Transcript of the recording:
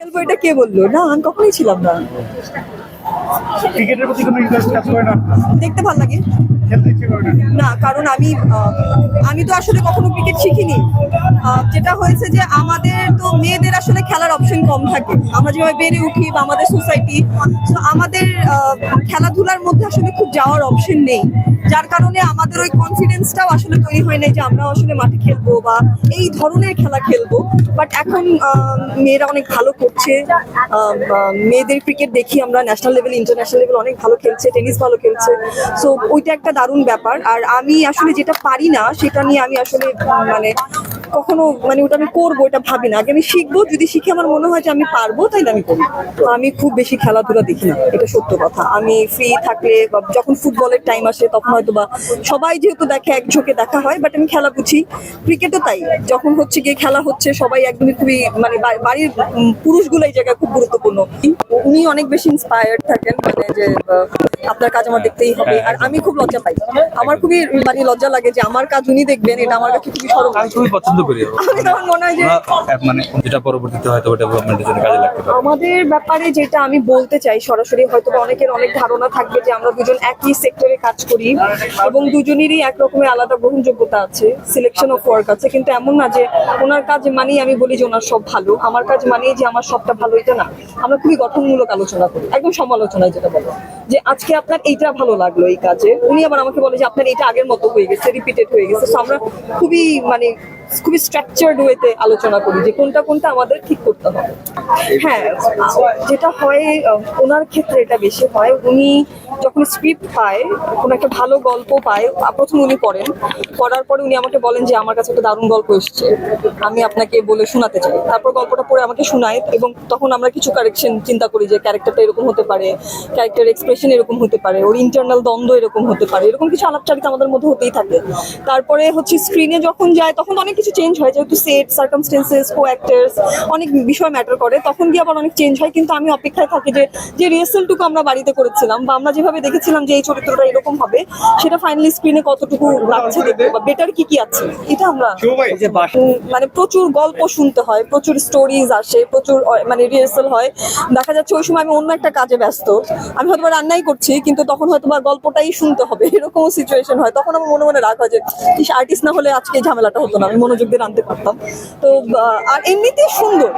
খেলবো এটা কে বললো? না, আমি কখনোই ছিলাম না। ক্রিকেটের প্রতি কোনো ইন্টারেস্ট কাজ করে না? দেখতে ভালো লাগে খেলতে ইচ্ছে করে না? না, কারণ আমি তো আসলে কখনো ক্রিকেট শিখিনি। যেটা হয়েছে যে আমাদের তো মেয়েদের আসলে খেলার অপশন কম থাকে, আমরা যেভাবে বেড়ে উঠি বা আমাদের সোসাইটি, তো আমাদের খেলাধুলার মধ্যে আসলে খুব যাওয়ার অপশন নেই, যার কারণে আমাদের ওই কনফিডেন্সটাও আসলে তৈরি হয় নাই যে আমরা আসলে মাঠে খেলবো বা এই ধরনের খেলা খেলবো। বাট এখন মেয়েরা অনেক ভালো করছে। মেয়েদের ক্রিকেট দেখি আমরা, ন্যাশনাল লেভেল ইন্টারন্যাশনাল লেভেল অনেক ভালো খেলছে, টেনিস ভালো খেলছে। সো ওইটা একটা দারুণ ব্যাপার। আর আমি আসলে যেটা পারি না সেটা নিয়ে আমি আসলে মানে কখনো ওটা আমি করবো এটা ভাবি না। আগে আমি শিখবো, যদি শিখে আমার মনে হয় যে আমি পারবো তাইলে আমি করি। তো আমি খুব বেশি খেলাধুলা দেখি না, এটা সত্য কথা। আমি ফ্রি থাকলে বা যখন ফুটবলের টাইম আসে তখন হয়তো বা সবাই যেহেতু দেখে এক ঝোঁকে দেখা হয়, বাট আমি খেলা বুঝি। ক্রিকেটও তাই, যখন হচ্ছে গিয়ে খেলা হচ্ছে সবাই একদমই খুবই বাড়ির পুরুষগুলো এই জায়গায় খুব গুরুত্বপূর্ণ। উনি অনেক বেশি ইন্সপায়ার্ড থাকেন, যে আপনার কাজ আমার দেখতেই হবে। আর আমি খুব লজ্জা পাই, আমার খুবই লজ্জা লাগে যে আমার কাজ উনি দেখবেন, এটা আমার কাছে খুবই সরব। আমি খুবই পছন্দ করি। আমি তখন মনে হয় যে যেটা পরবর্তীতে হয়তো ডেভেলপমেন্টের জন্য কাজে লাগতে পারে। আমাদের ব্যাপারে যেটা আমি বলতে চাই সরাসরি, হয়তো অনেকের অনেক ধারণা থাকবে যে আমরা দুজন একই সেক্টরে কাজ করি এবং দুজনেরই এক রকমের আলাদা গ্রহণযোগ্যতা আছে, সিলেকশন অফ ওয়ার্ক আছে, কিন্তু এমন না যে ওনার কাজ মানেই আমি বলি যে ওনার সব ভালো, আমার কাজ মানেই যে আমার সবটা ভালো, এটা না। আমরা খুবই গঠনমূলক আলোচনা করি, একদম সমালোচনায় যেটা বলো যে আজকে আপনার এইটা ভালো লাগলো এই কাজে, উনি আবার আমাকে বলে যে আপনার এইটা আগের মতো হয়ে গেছে, রিপিটেড হয়ে গেছে। তো আমরা খুবই খুবই স্ট্রাকচার্ড ওয়েতে আলোচনা করি যে কোনটা কোনটা আমাদের ঠিক করতে হবে। হ্যাঁ, যেটা হয় ওনার ক্ষেত্রে এটা বেশি হয়, উনি যখন স্ক্রিপ্ট পায়, কোনো একটা ভালো গল্প পায়, প্রথম উনি পড়েন, পড়ার পরে উনি আমাকে বলেন যে আমার কাছে একটা দারুণ গল্প এসেছে, আমি আপনাকে বলে শোনাতে চাই। তারপর গল্পটা পড়ে আমাকে শোনায় এবং তখন আমরা কিছু কারেকশন চিন্তা করি যে ক্যারেক্টারটা এরকম হতে পারে, ক্যারেক্টার এক্সপ্রেশন এরকম হতে পারে, ওর ইন্টারনাল দ্বন্দ্ব এরকম হতে পারে, এরকম কিছু আলাপচারিতা আমাদের মধ্যে হতেই থাকে। তারপরে হচ্ছে স্ক্রিনে যখন যায় তখন অনেক কিছু চেঞ্জ হয়, যেহেতু সেট, সার্কামস্টেন্সেস, কো অ্যাক্টার্স, অনেক বিষয় ম্যাটার করে, তখন গিয়ে আবার অনেক চেঞ্জ হয়। কিন্তু আমি অপেক্ষায় থাকি যে রিহার্সালটুকু আমরা বাড়িতে করেছিলাম বা আমরা যেভাবে দেখেছিলাম যে এই চরিত্রটা এরকম হবে, সেটা ফাইনালি স্ক্রিনে কতটুকু লাগছে দেখবো বা বেটার কি আছে, এটা আমরা প্রচুর গল্প শুনতে হয়, প্রচুর স্টোরিজ আসে, প্রচুর রিহার্সাল হয়। দেখা যাচ্ছে ওই সময় আমি অন্য একটা কাজে ব্যস্ত, আমি হয়তো রান্নাই করছি কিন্তু তখন হয়তো বা গল্পটাই শুনতে হবে, এরকম সিচুয়েশন হয়। তখন আমার মনে মনে রাগ হয় যে আর্টিস্ট না হলে আজকে ঝামেলাটা হতো না, আমি মনোযোগ দিয়ে রাখতে পারতাম। তো আর এমনিতে সুন্দর